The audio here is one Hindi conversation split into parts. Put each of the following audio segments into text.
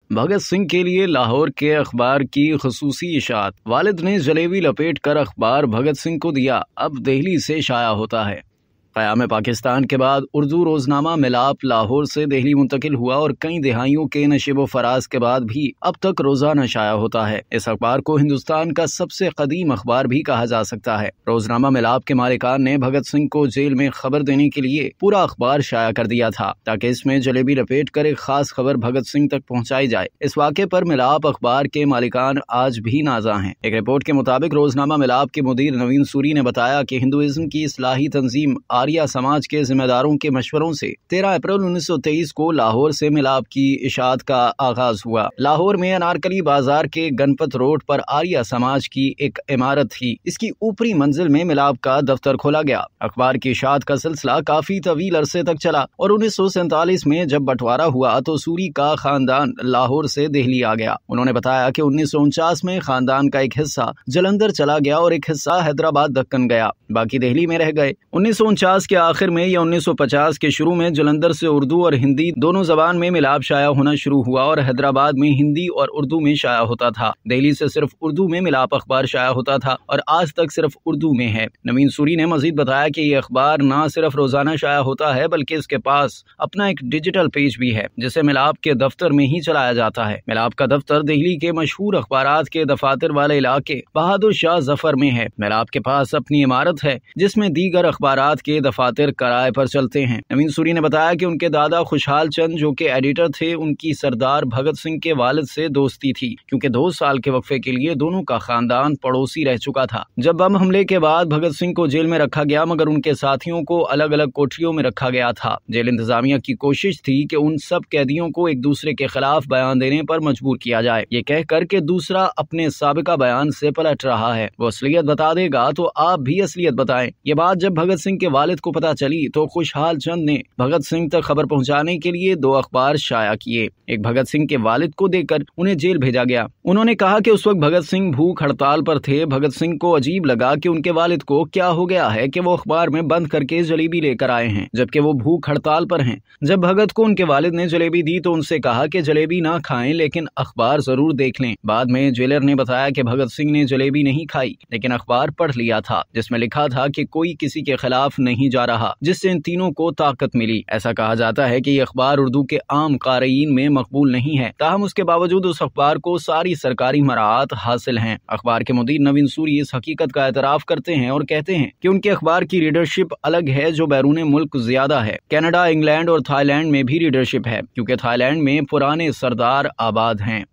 भगत सिंह के लिए लाहौर के अखबार की खुसूसी इशाअत। वालिद ने जलेबी लपेट कर अखबार भगत सिंह को दिया, अब दिल्ली से शाया होता है। क़याम पाकिस्तान के बाद उर्दू रोजनामा मिलाप लाहौर से दिल्ली मुंतकिल हुआ और कई दहाइयों के नशिब फराज के बाद भी अब तक रोजाना शाया होता है। इस अखबार को हिंदुस्तान का सबसे कदीम अखबार भी कहा जा सकता है। रोजनामा मिलाप के मालिकान ने भगत सिंह को जेल में खबर देने के लिए पूरा अखबार शाया कर दिया था ताकि इसमें जलेबी लपेट कर एक खास खबर भगत सिंह तक पहुँचाई जाए। इस वाक़े पर मिलाप अखबार के मालिकान आज भी नाज़ा हैं। एक रिपोर्ट के मुताबिक रोजनामा मिलाप के मुदीर नवीन सूरी ने बताया कि हिंदुइज्म की इस्लाही तंजीम आर्या समाज के जिम्मेदारों के मशवरों से 13 अप्रैल 1923 को लाहौर से मिलाप की इशाअत का आगाज हुआ। लाहौर में अनारकली बाजार के गणपत रोड पर आर्या समाज की एक इमारत थी। इसकी ऊपरी मंजिल में मिलाप का दफ्तर खोला गया। अखबार की इशाअत का सिलसिला काफी तवील अरसे तक चला और 1947 में जब बंटवारा हुआ तो सूरी का खानदान लाहौर से दिल्ली आ गया। उन्होंने बताया कि 1949 में खानदान का एक हिस्सा जलंधर चला गया और एक हिस्सा हैदराबाद दक्कन गया, बाकी दिल्ली में रह गए। 1949 के आखिर में या 1950 के शुरू में जलंधर से उर्दू और हिंदी दोनों जबान में मिलाप शाया होना शुरू हुआ और हैदराबाद में हिंदी और उर्दू में शाया होता था। दिल्ली से सिर्फ उर्दू में मिलाप अखबार शाया होता था और आज तक सिर्फ उर्दू में है। नवीन सूरी ने मजीद बताया कि ये अखबार न सिर्फ रोजाना शाया होता है बल्कि इसके पास अपना एक डिजिटल पेज भी है जिसे मिलाप के दफ्तर में ही चलाया जाता है। मिलाप का दफ्तर दिल्ली के मशहूर अखबारात के दफातर वाले इलाके बहादुर शाह जफर में है। मिलाप के पास अपनी इमारत है जिसमें दीगर अखबारात के दफातर किराए पर चलते हैं। नवीन सूरी ने बताया कि उनके दादा खुशहाल चंद जो कि एडिटर थे, उनकी सरदार भगत सिंह के वालिद से दोस्ती थी क्योंकि 2 साल के वक्फे के लिए दोनों का खानदान पड़ोसी रह चुका था। जब बम हमले के बाद भगत सिंह को जेल में रखा गया मगर उनके साथियों को अलग अलग कोठरियों में रखा गया था। जेल इंतजामिया की कोशिश थी कि उन सब कैदियों को एक दूसरे के खिलाफ बयान देने पर मजबूर किया जाए, ये कहकर के दूसरा अपने साबिका बयान से पलट रहा है, वो असलियत बता देगा तो आप भी असलियत बताएं। ये बात जब भगत सिंह के वालिद को पता चली तो खुशहाल चंद ने भगत सिंह तक खबर पहुंचाने के लिए 2 अखबार शाया किए। एक भगत सिंह के वालिद को देकर उन्हें जेल भेजा गया। उन्होंने कहा कि उस वक्त भगत सिंह भूख हड़ताल पर थे। भगत सिंह को अजीब लगा कि उनके वालिद को क्या हो गया है कि वो अखबार में बंद करके जलेबी लेकर आए हैं जबकि वो भूख हड़ताल पर हैं। जब भगत को उनके वालिद ने जलेबी दी तो उनसे कहा कि जलेबी ना खाएं लेकिन अखबार जरूर देख लें। बाद में जेलर ने बताया कि भगत सिंह ने जलेबी नहीं खाई लेकिन अखबार पढ़ लिया था जिसमें लिखा था कि कोई किसी के खिलाफ नहीं जा रहा, जिससे इन तीनों को ताकत मिली। ऐसा कहा जाता है कि ये अखबार उर्दू के आम क़ारीन में मकबूल नहीं है, ताहम उसके बावजूद उस अखबार को सारी सरकारी मराहत हासिल हैं। अखबार के मुदीर नवीन सूरी इस हकीकत का एतराफ करते हैं और कहते हैं कि उनके अखबार की रीडरशिप अलग है जो बैरून मुल्क ज्यादा है। कनाडा, इंग्लैंड और थाईलैंड में भी रीडरशिप है क्योंकि थाईलैंड में पुराने सरदार आबाद हैं।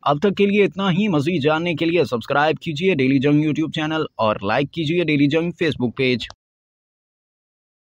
अब तक के लिए इतना ही। मज़ीद जानने के लिए सब्सक्राइब कीजिए डेली जंग यूट्यूब चैनल और लाइक कीजिए डेली जंग फेसबुक पेज।